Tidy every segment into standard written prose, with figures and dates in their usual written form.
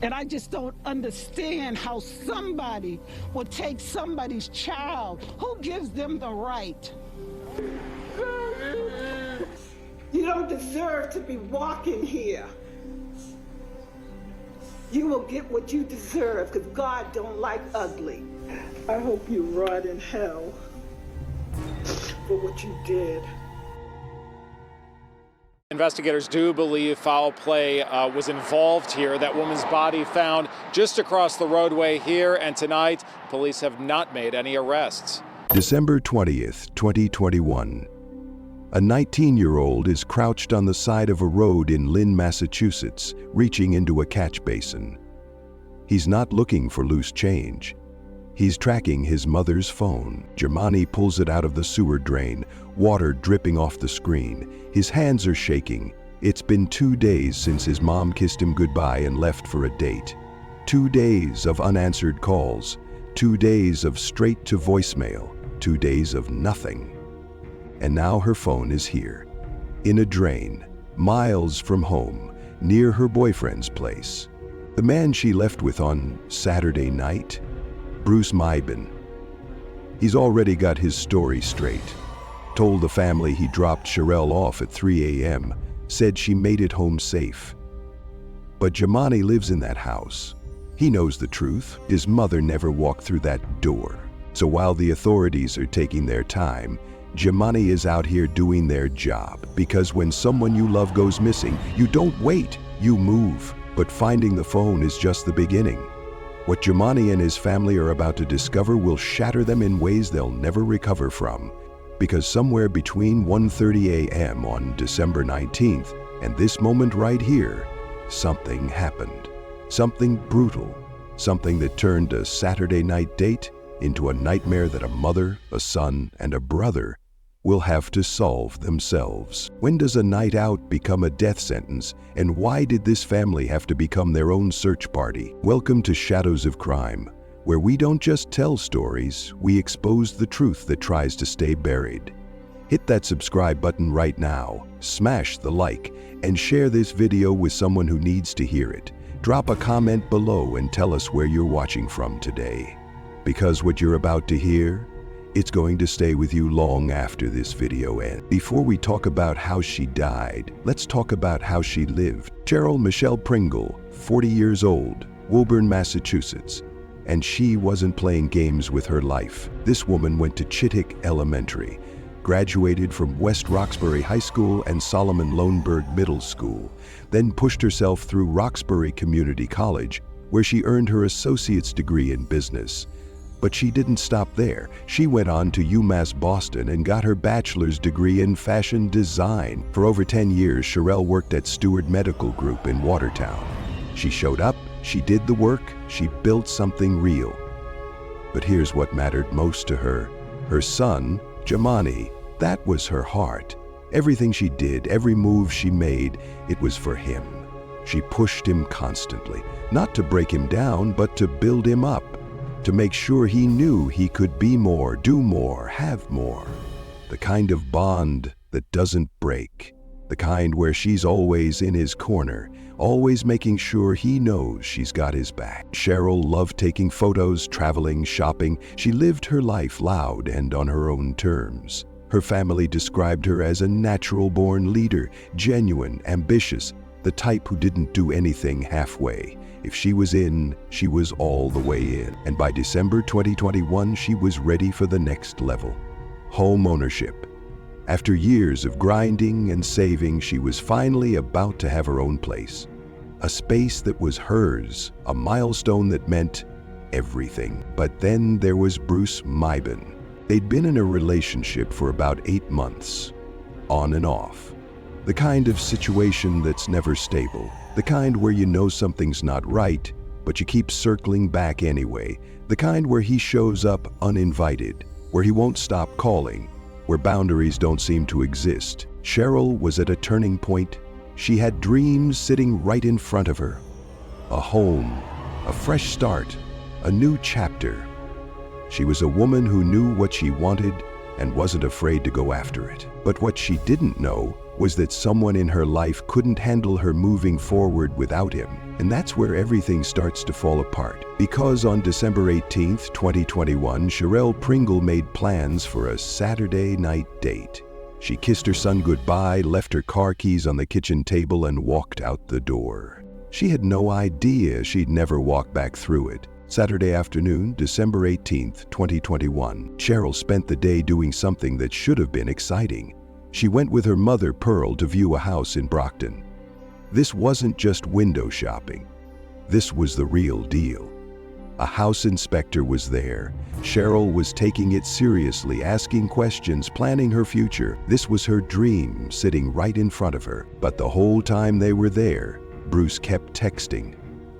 And I just don't understand how somebody will take somebody's child. Who gives them the right? You don't deserve to be walking here. You will get what you deserve, because God don't like ugly. I hope you rot in hell for what you did. Investigators do believe foul play was involved here. That woman's body found just across the roadway here, and tonight, police have not made any arrests. December 20th, 2021. A 19-year-old is crouched on the side of a road in Lynn, Massachusetts, reaching into a catch basin. He's not looking for loose change. He's tracking his mother's phone. Germani pulls it out of the sewer drain, water dripping off the screen. His hands are shaking. It's been 2 days since his mom kissed him goodbye and left for a date. 2 days of unanswered calls. 2 days of straight to voicemail. 2 days of nothing. And now her phone is here, in a drain, miles from home, near her boyfriend's place. The man she left with on Saturday night? Bruce Maiben. He's already got his story straight. Told the family he dropped Cherelle off at 3 a.m., said she made it home safe. But Germani lives in that house. He knows the truth. His mother never walked through that door. So while the authorities are taking their time, Germani is out here doing their job, because when someone you love goes missing, you don't wait, you move. But finding the phone is just the beginning. What Germani and his family are about to discover will shatter them in ways they'll never recover from. Because somewhere between 1:30 a.m. on December 19th and this moment right here, something happened. Something brutal. Something that turned a Saturday night date into a nightmare that a mother, a son, and a brother will have to solve themselves. When does a night out become a death sentence, and why did this family have to become their own search party? Welcome to Shadows of Crime, where we don't just tell stories, we expose the truth that tries to stay buried. Hit that subscribe button right now, smash the like, and share this video with someone who needs to hear it. Drop a comment below and tell us where you're watching from today. Because what you're about to hear, it's going to stay with you long after this video ends. Before we talk about how she died, let's talk about how she lived. Sherell Pringle, 40 years old, Woburn, Massachusetts. And she wasn't playing games with her life. This woman went to Chittick Elementary, graduated from West Roxbury High School and Solomon Loneberg Middle School, then pushed herself through Roxbury Community College, where she earned her associate's degree in business. But she didn't stop there. She went on to UMass Boston and got her bachelor's degree in fashion design. For over 10 years, Cherelle worked at Stewart Medical Group in Watertown. She showed up, she did the work, she built something real. But here's what mattered most to her. Her son, Germani, that was her heart. Everything she did, every move she made, it was for him. She pushed him constantly, not to break him down, but to build him up. To make sure he knew he could be more, do more, have more. The kind of bond that doesn't break. The kind where she's always in his corner, always making sure he knows she's got his back. Cherelle loved taking photos, traveling, shopping. She lived her life loud and on her own terms. Her family described her as a natural-born leader, genuine, ambitious, the type who didn't do anything halfway. If she was in, she was all the way in. And by December 2021, she was ready for the next level. Home ownership. After years of grinding and saving, she was finally about to have her own place. A space that was hers, a milestone that meant everything. But then there was Bruce Maiben. They'd been in a relationship for about 8 months, on and off. The kind of situation that's never stable. The kind where you know something's not right, but you keep circling back anyway. The kind where he shows up uninvited, where he won't stop calling, where boundaries don't seem to exist. Cherelle was at a turning point. She had dreams sitting right in front of her. A home, a fresh start, a new chapter. She was a woman who knew what she wanted, and wasn't afraid to go after it. But what she didn't know was that someone in her life couldn't handle her moving forward without him. And that's where everything starts to fall apart. Because on December 18th, 2021, Sherell Pringle made plans for a Saturday night date. She kissed her son goodbye, left her car keys on the kitchen table, and walked out the door. She had no idea she'd never walk back through it. Saturday afternoon, December 18th, 2021, Cherelle spent the day doing something that should have been exciting. She went with her mother, Pearl, to view a house in Brockton. This wasn't just window shopping. This was the real deal. A house inspector was there. Cherelle was taking it seriously, asking questions, planning her future. This was her dream sitting right in front of her. But the whole time they were there, Bruce kept texting,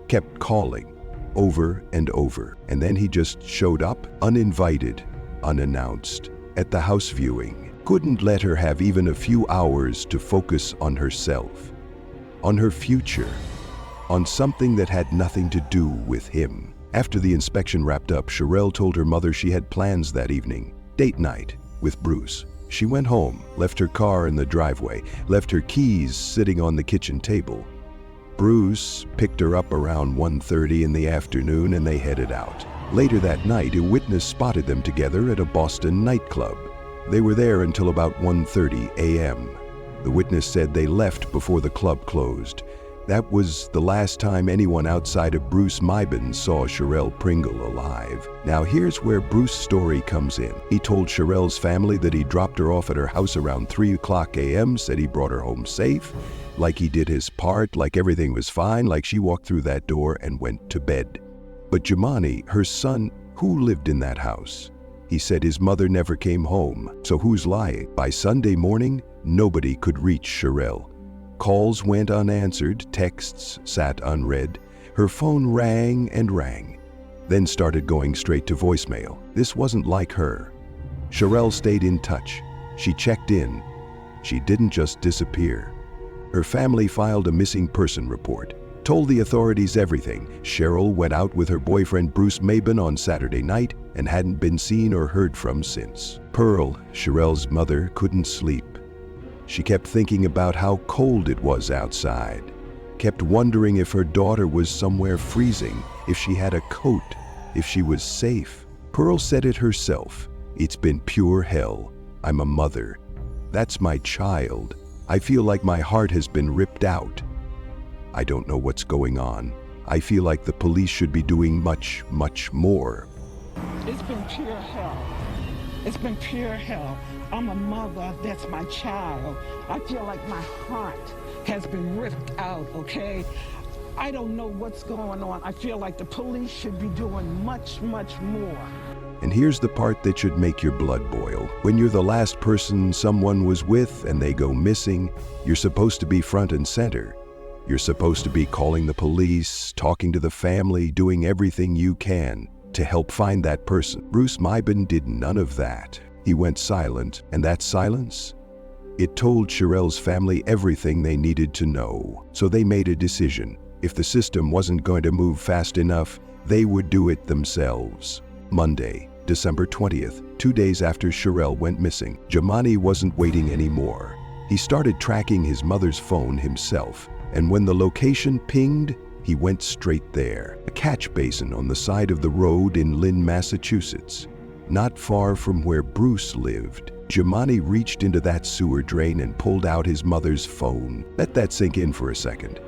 kept calling, over and over. And then he just showed up, uninvited, unannounced, at the house viewing. Couldn't let her have even a few hours to focus on herself, on her future, on something that had nothing to do with him. After the inspection wrapped up, Cherelle told her mother she had plans that evening. Date night with Bruce. She went home, left her car in the driveway, left her keys sitting on the kitchen table. Bruce picked her up around 1:30 in the afternoon and they headed out. Later that night, a witness spotted them together at a Boston nightclub. They were there until about 1:30 a.m. The witness said they left before the club closed. That was the last time anyone outside of Bruce Maiben saw Sherell Pringle alive. Now here's where Bruce's story comes in. He told Cherelle's family that he dropped her off at her house around 3:00 a.m., said he brought her home safe, like he did his part, like everything was fine, like she walked through that door and went to bed. But Jemani, her son, who lived in that house, he said his mother never came home. So who's lying? By Sunday morning, nobody could reach Cherelle. Calls went unanswered, texts sat unread. Her phone rang and rang, then started going straight to voicemail. This wasn't like her. Cherelle stayed in touch. She checked in. She didn't just disappear. Her family filed a missing person report, told the authorities everything. Cherelle went out with her boyfriend Bruce Maiben on Saturday night and hadn't been seen or heard from since. Pearl, Cherelle's mother, couldn't sleep. She kept thinking about how cold it was outside, kept wondering if her daughter was somewhere freezing, if she had a coat, if she was safe. Pearl said it herself. It's been pure hell. I'm a mother. That's my child. I feel like my heart has been ripped out. I don't know what's going on. I feel like the police should be doing much, much more. It's been pure hell. It's been pure hell. I'm a mother, that's my child. I feel like my heart has been ripped out, okay? I don't know what's going on. I feel like the police should be doing much, much more. And here's the part that should make your blood boil. When you're the last person someone was with and they go missing, you're supposed to be front and center. You're supposed to be calling the police, talking to the family, doing everything you can to help find that person. Bruce Maiben did none of that. He went silent, and that silence? It told Cherelle's family everything they needed to know. So they made a decision. If the system wasn't going to move fast enough, they would do it themselves. Monday, December 20th, 2 days after Cherelle went missing, Jemani wasn't waiting anymore. He started tracking his mother's phone himself, and when the location pinged, he went straight there. A catch basin on the side of the road in Lynn, Massachusetts. Not far from where Bruce lived. Jemani reached into that sewer drain and pulled out his mother's phone. Let that sink in for a second.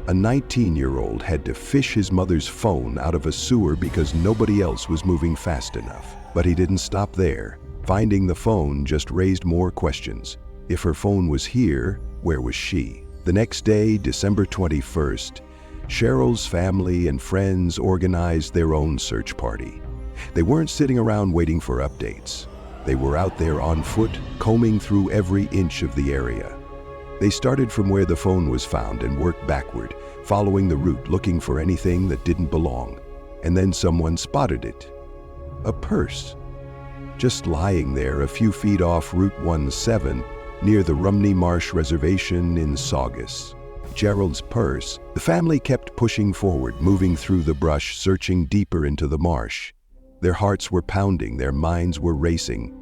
A 19-year-old had to fish his mother's phone out of a sewer because nobody else was moving fast enough. But he didn't stop there. Finding the phone just raised more questions. If her phone was here, where was she? The next day, December 21st, Cherelle's family and friends organized their own search party. They weren't sitting around waiting for updates. They were out there on foot, combing through every inch of the area. They started from where the phone was found and worked backward, following the route, looking for anything that didn't belong. And then someone spotted it. A purse. Just lying there a few feet off Route 17, near the Rumney Marsh Reservation in Saugus. Gerald's purse. The family kept pushing forward, moving through the brush, searching deeper into the marsh. Their hearts were pounding, their minds were racing.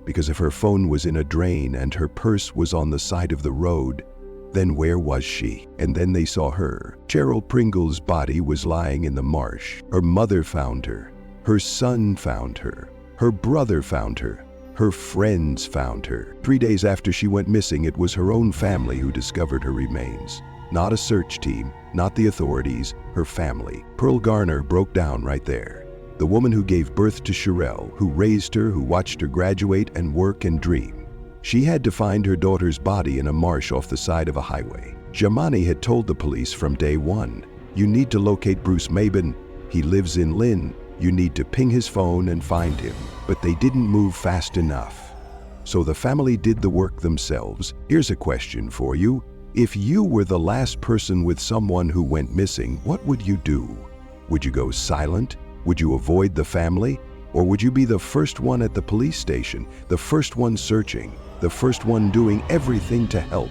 because if her phone was in a drain and her purse was on the side of the road, then where was she? And then they saw her. Sherell Pringle's body was lying in the marsh. Her mother found her. Her son found her. Her brother found her. Her friends found her. 3 days after she went missing, it was her own family who discovered her remains. Not a search team, not the authorities, her family. Pearl Garner broke down right there. The woman who gave birth to Cherelle, who raised her, who watched her graduate and work and dream. She had to find her daughter's body in a marsh off the side of a highway. Jamani had told the police from day one, "You need to locate Bruce Maiben. He lives in Lynn. You need to ping his phone and find him." But they didn't move fast enough. So the family did the work themselves. Here's a question for you. If you were the last person with someone who went missing, what would you do? Would you go silent? Would you avoid the family? Or would you be the first one at the police station, the first one searching, the first one doing everything to help?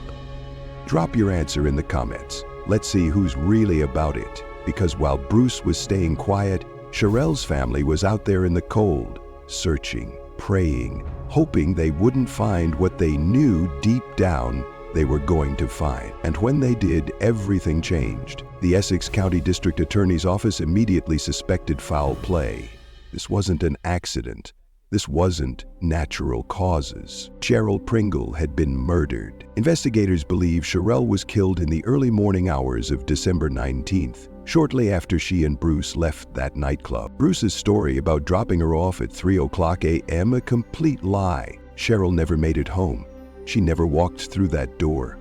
Drop your answer in the comments. Let's see who's really about it. Because while Bruce was staying quiet, Cherelle's family was out there in the cold, searching, praying, hoping they wouldn't find what they knew deep down they were going to find. And when they did, everything changed. The Essex County District Attorney's Office immediately suspected foul play. This wasn't an accident. This wasn't natural causes. Sherell Pringle had been murdered. Investigators believe Cherelle was killed in the early morning hours of December 19th, shortly after she and Bruce left that nightclub. Bruce's story about dropping her off at 3:00 a.m., a complete lie. Cherelle never made it home. She never walked through that door.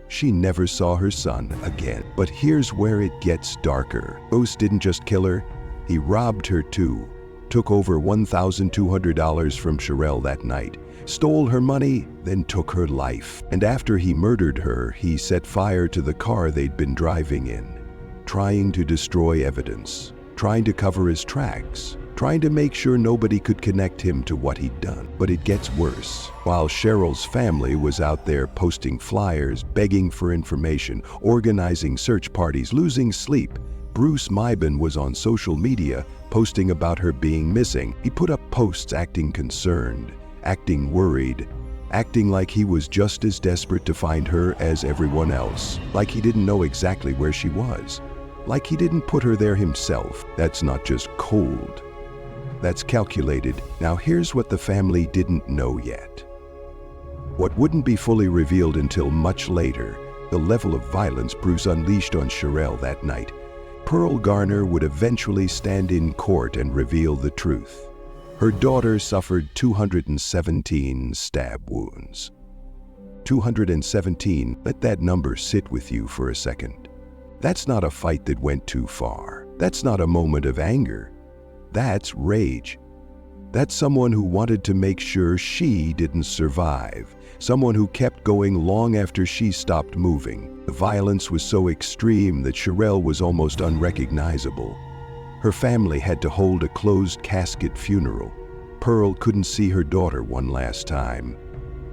She never saw her son again. But here's where it gets darker. Bruce didn't just kill her, he robbed her too. Took over $1,200 from Cherelle that night, stole her money, then took her life. And after he murdered her, he set fire to the car they'd been driving in, trying to destroy evidence, trying to cover his tracks, trying to make sure nobody could connect him to what he'd done. But it gets worse. While Cherelle's family was out there posting flyers, begging for information, organizing search parties, losing sleep, Bruce Maiben was on social media posting about her being missing. He put up posts acting concerned, acting worried, acting like he was just as desperate to find her as everyone else, like he didn't know exactly where she was, like he didn't put her there himself. That's not just cold. That's calculated. Now here's what the family didn't know yet. What wouldn't be fully revealed until much later, the level of violence Bruce unleashed on Cherelle that night. Pearl Garner would eventually stand in court and reveal the truth. Her daughter suffered 217 stab wounds. 217, let that number sit with you for a second. That's not a fight that went too far. That's not a moment of anger. That's rage. That's someone who wanted to make sure she didn't survive. Someone who kept going long after she stopped moving. The violence was so extreme that Cherelle was almost unrecognizable. Her family had to hold a closed casket funeral. Pearl couldn't see her daughter one last time.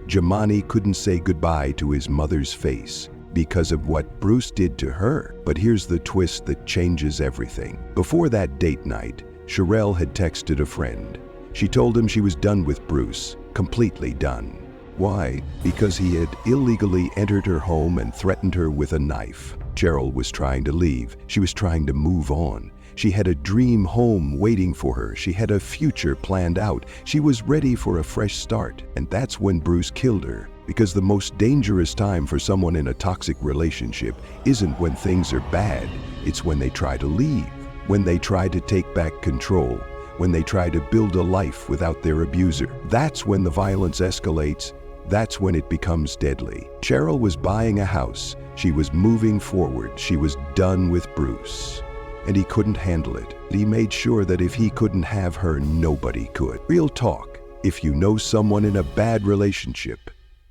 Jamani couldn't say goodbye to his mother's face because of what Bruce did to her. But here's the twist that changes everything. Before that date night, Cherelle had texted a friend. She told him she was done with Bruce, completely done. Why? Because he had illegally entered her home and threatened her with a knife. Cherelle was trying to leave. She was trying to move on. She had a dream home waiting for her. She had a future planned out. She was ready for a fresh start. And that's when Bruce killed her. Because the most dangerous time for someone in a toxic relationship isn't when things are bad. It's when they try to leave, when they try to take back control, when they try to build a life without their abuser. That's when the violence escalates. That's when it becomes deadly. Cherelle was buying a house. She was moving forward. She was done with Bruce. And he couldn't handle it. He made sure that if he couldn't have her, nobody could. Real talk. If you know someone in a bad relationship,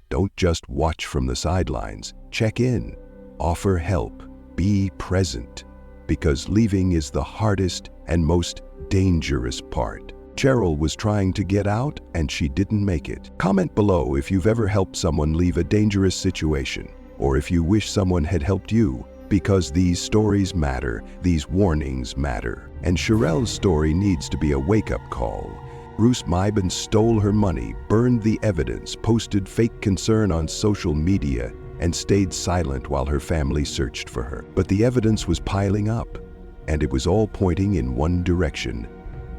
don't just watch from the sidelines. Check in. Offer help. Be present. Because leaving is the hardest and most dangerous part. Cherelle was trying to get out and she didn't make it. Comment below if you've ever helped someone leave a dangerous situation, or if you wish someone had helped you, because these stories matter, these warnings matter. And Cherelle's story needs to be a wake-up call. Bruce Maiben stole her money, burned the evidence, posted fake concern on social media, and stayed silent while her family searched for her. But the evidence was piling up, and it was all pointing in one direction,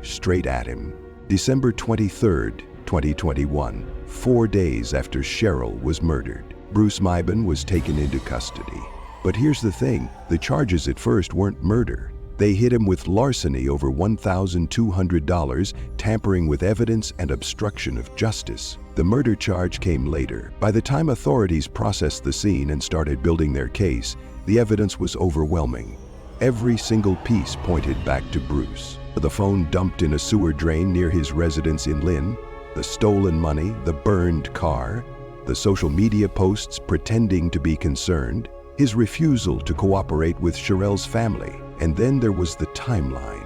straight at him. December 23rd, 2021, 4 days after Cherelle was murdered, Bruce Maiben was taken into custody. But here's the thing, the charges at first weren't murder. They hit him with larceny over $1,200, tampering with evidence, and obstruction of justice. The murder charge came later. By the time authorities processed the scene and started building their case, the evidence was overwhelming. Every single piece pointed back to Bruce. The phone dumped in a sewer drain near his residence in Lynn, the stolen money, the burned car, the social media posts pretending to be concerned, his refusal to cooperate with Cherelle's family. And then there was the timeline.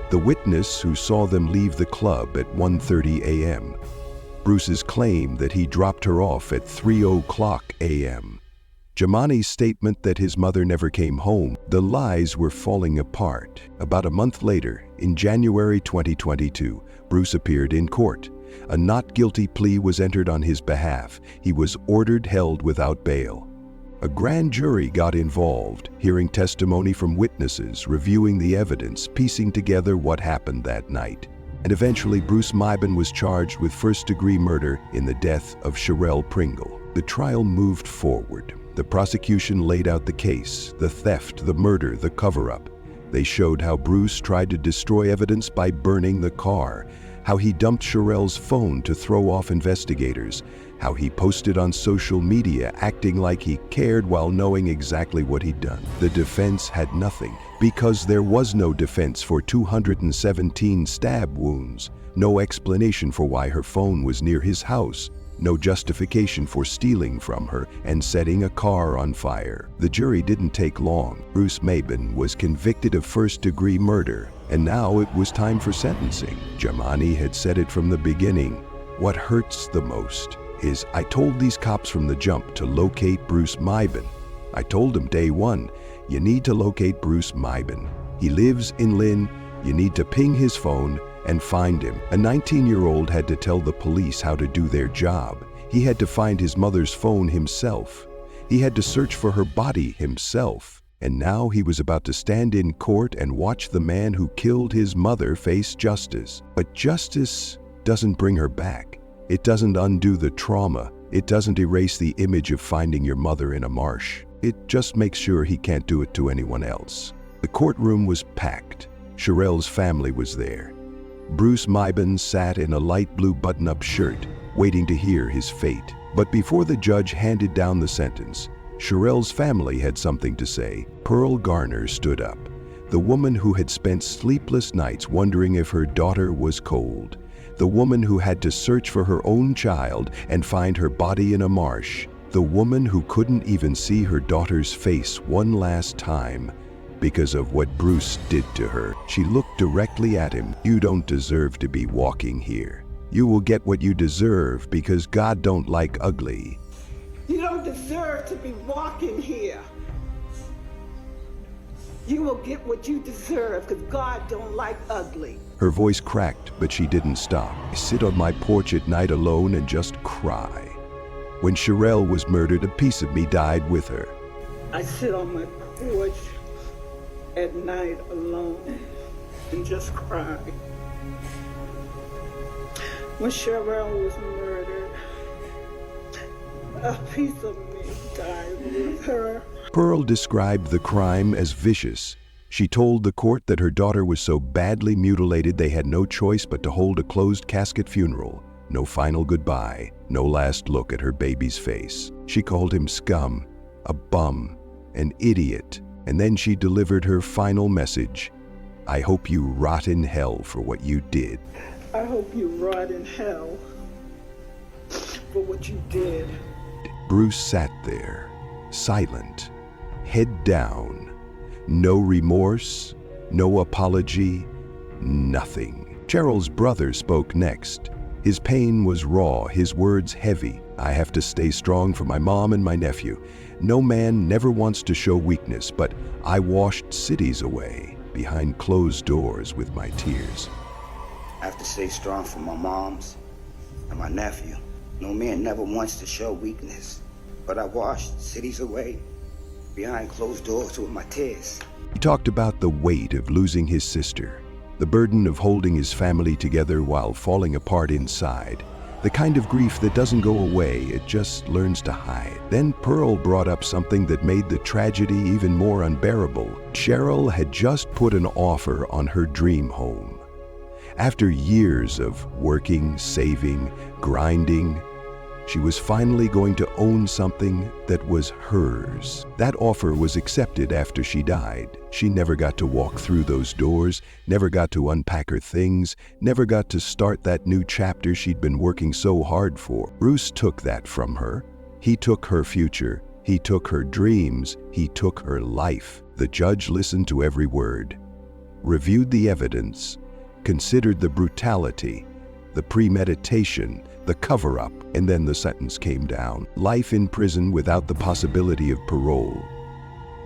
The witness who saw them leave the club at 1:30 a.m. Bruce's claim that he dropped her off at 3:00 a.m. Jamani's statement that his mother never came home. The lies were falling apart. About a month later, in January 2022, Bruce appeared in court. A not guilty plea was entered on his behalf. He was ordered held without bail. A grand jury got involved, hearing testimony from witnesses, reviewing the evidence, piecing together what happened that night. And eventually, Bruce Maiben was charged with first-degree murder in the death of Sherell Pringle. The trial moved forward. The prosecution laid out the case, the theft, the murder, the cover-up. They showed how Bruce tried to destroy evidence by burning the car, how he dumped Cherelle's phone to throw off investigators, how he posted on social media acting like he cared while knowing exactly what he'd done. The defense had nothing, because there was no defense for 217 stab wounds, no explanation for why her phone was near his house, no justification for stealing from her and setting a car on fire. The jury didn't take long. Bruce Maiben was convicted of first-degree murder, and now it was time for sentencing. Jamani had said it from the beginning. What hurts the most is I told these cops from the jump to locate Bruce Maiben. I told them day one, you need to locate Bruce Maiben. He lives in Lynn. You need to ping his phone and find him. A 19-year-old had to tell the police how to do their job. He had to find his mother's phone himself. He had to search for her body himself. And now he was about to stand in court and watch the man who killed his mother face justice. But justice doesn't bring her back. It doesn't undo the trauma. It doesn't erase the image of finding your mother in a marsh. It just makes sure he can't do it to anyone else. The courtroom was packed. Cherelle's family was there. Bruce Maiben sat in a light blue button-up shirt, waiting to hear his fate. But before the judge handed down the sentence, Cherelle's family had something to say. Pearl Garner stood up, the woman who had spent sleepless nights wondering if her daughter was cold, the woman who had to search for her own child and find her body in a marsh, the woman who couldn't even see her daughter's face one last time because of what Bruce did to her. She looked directly at him. You don't deserve to be walking here. You will get what you deserve because God don't like ugly. You don't deserve to be walking here. You will get what you deserve because God don't like ugly. Her voice cracked, but she didn't stop. I sit on my porch at night alone and just cry. When Cherelle was murdered, a piece of me died with her. I sit on my porch at night alone and just cry. When Cherelle was murdered, a piece of me died with her. Pearl described the crime as vicious. She told the court that her daughter was so badly mutilated they had no choice but to hold a closed casket funeral. No final goodbye, no last look at her baby's face. She called him scum, a bum, an idiot, and then she delivered her final message. I hope you rot in hell for what you did. I hope you rot in hell for what you did. Bruce sat there, silent, head down. No remorse, no apology, nothing. Cheryl's brother spoke next. His pain was raw, his words heavy. I have to stay strong for my mom and my nephew. No man never wants to show weakness, but I washed cities away behind closed doors with my tears. I have to stay strong for my moms and my nephew. No man never wants to show weakness, but I washed cities away behind closed doors with my tears. He talked about the weight of losing his sister, the burden of holding his family together while falling apart inside, the kind of grief that doesn't go away, it just learns to hide. Then Pearl brought up something that made the tragedy even more unbearable. Cherelle had just put an offer on her dream home. After years of working, saving, grinding, she was finally going to own something that was hers. That offer was accepted after she died. She never got to walk through those doors, never got to unpack her things, never got to start that new chapter she'd been working so hard for. Bruce took that from her. He took her future. He took her dreams. He took her life. The judge listened to every word, reviewed the evidence, considered the brutality, the premeditation, the cover-up, and then the sentence came down. Life in prison without the possibility of parole.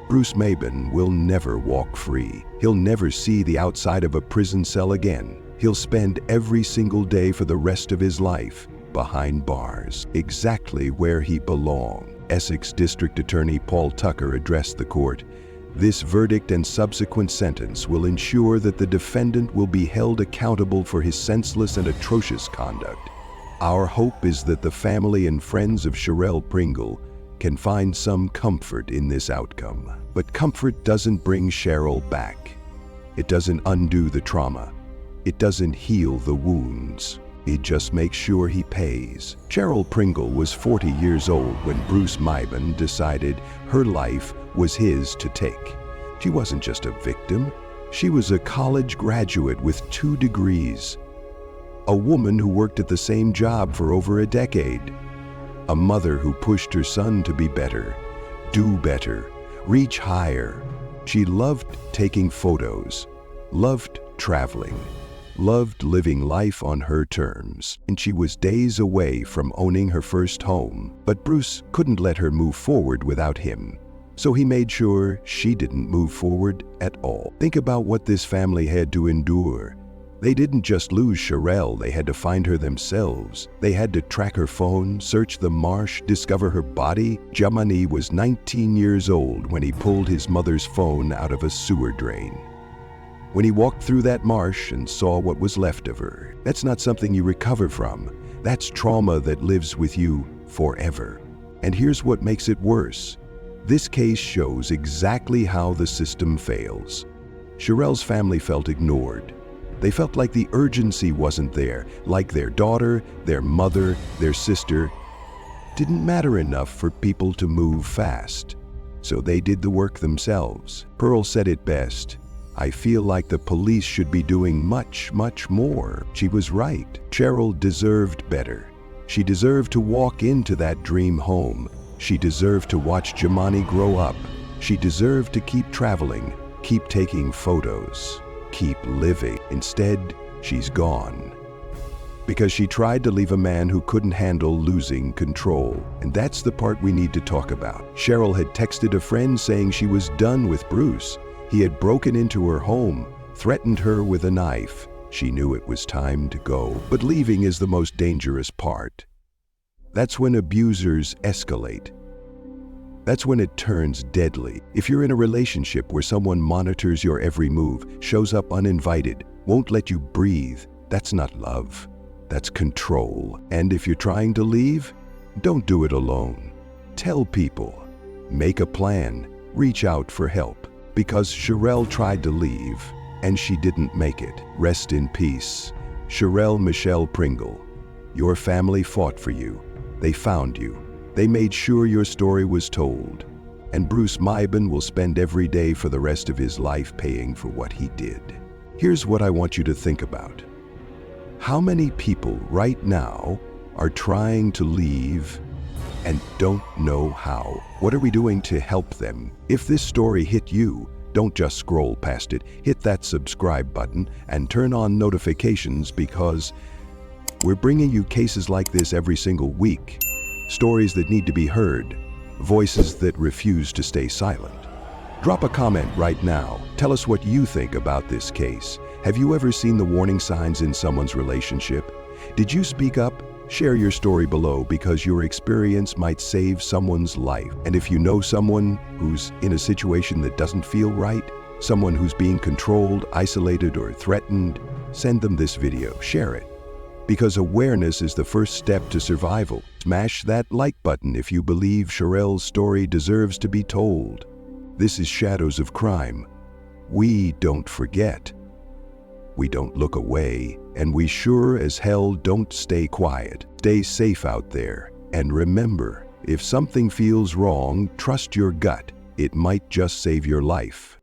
Bruce Maiben will never walk free. He'll never see the outside of a prison cell again. He'll spend every single day for the rest of his life behind bars, exactly where he belongs. Essex District Attorney Paul Tucker addressed the court. This verdict and subsequent sentence will ensure that the defendant will be held accountable for his senseless and atrocious conduct. Our hope is that the family and friends of Sherell Pringle can find some comfort in this outcome. But comfort doesn't bring Cherelle back. It doesn't undo the trauma. It doesn't heal the wounds. It just makes sure he pays. Sherell Pringle was 40 years old when Bruce Maiben decided her life was his to take. She wasn't just a victim. She was a college graduate with 2 degrees. A woman who worked at the same job for over a decade. A mother who pushed her son to be better, do better, reach higher. She loved taking photos, loved traveling, loved living life on her terms, and she was days away from owning her first home. But Bruce couldn't let her move forward without him, so he made sure she didn't move forward at all. Think about what this family had to endure. They didn't just lose Cherelle, they had to find her themselves. They had to track her phone, search the marsh, discover her body. Jamani was 19 years old when he pulled his mother's phone out of a sewer drain. When he walked through that marsh and saw what was left of her, that's not something you recover from. That's trauma that lives with you forever. And here's what makes it worse. This case shows exactly how the system fails. Cherelle's family felt ignored. They felt like the urgency wasn't there, like their daughter, their mother, their sister didn't matter enough for people to move fast. So they did the work themselves. Pearl said it best. I feel like the police should be doing much, much more. She was right. Cherelle deserved better. She deserved to walk into that dream home. She deserved to watch Jamani grow up. She deserved to keep traveling, keep taking photos, keep living. Instead, she's gone. Because she tried to leave a man who couldn't handle losing control. And that's the part we need to talk about. Cherelle had texted a friend saying she was done with Bruce. He had broken into her home, threatened her with a knife. She knew it was time to go. But leaving is the most dangerous part. That's when abusers escalate. That's when it turns deadly. If you're in a relationship where someone monitors your every move, shows up uninvited, won't let you breathe, that's not love. That's control. And if you're trying to leave, don't do it alone. Tell people. Make a plan. Reach out for help. Because Cherelle tried to leave, and she didn't make it. Rest in peace. Sherell Pringle. Your family fought for you. They found you. They made sure your story was told. And Bruce Maiben will spend every day for the rest of his life paying for what he did. Here's what I want you to think about. How many people right now are trying to leave and don't know how? What are we doing to help them? If this story hit you, don't just scroll past it. Hit that subscribe button and turn on notifications because we're bringing you cases like this every single week. Stories that need to be heard. Voices that refuse to stay silent. Drop a comment right now. Tell us what you think about this case. Have you ever seen the warning signs in someone's relationship? Did you speak up? Share your story below because your experience might save someone's life. And if you know someone who's in a situation that doesn't feel right, someone who's being controlled, isolated, or threatened, send them this video. Share it. Because awareness is the first step to survival. Smash that like button if you believe Cherelle's story deserves to be told. This is Shadows of Crime. We don't forget. We don't look away, and we sure as hell don't stay quiet. Stay safe out there, and remember, if something feels wrong, trust your gut. It might just save your life.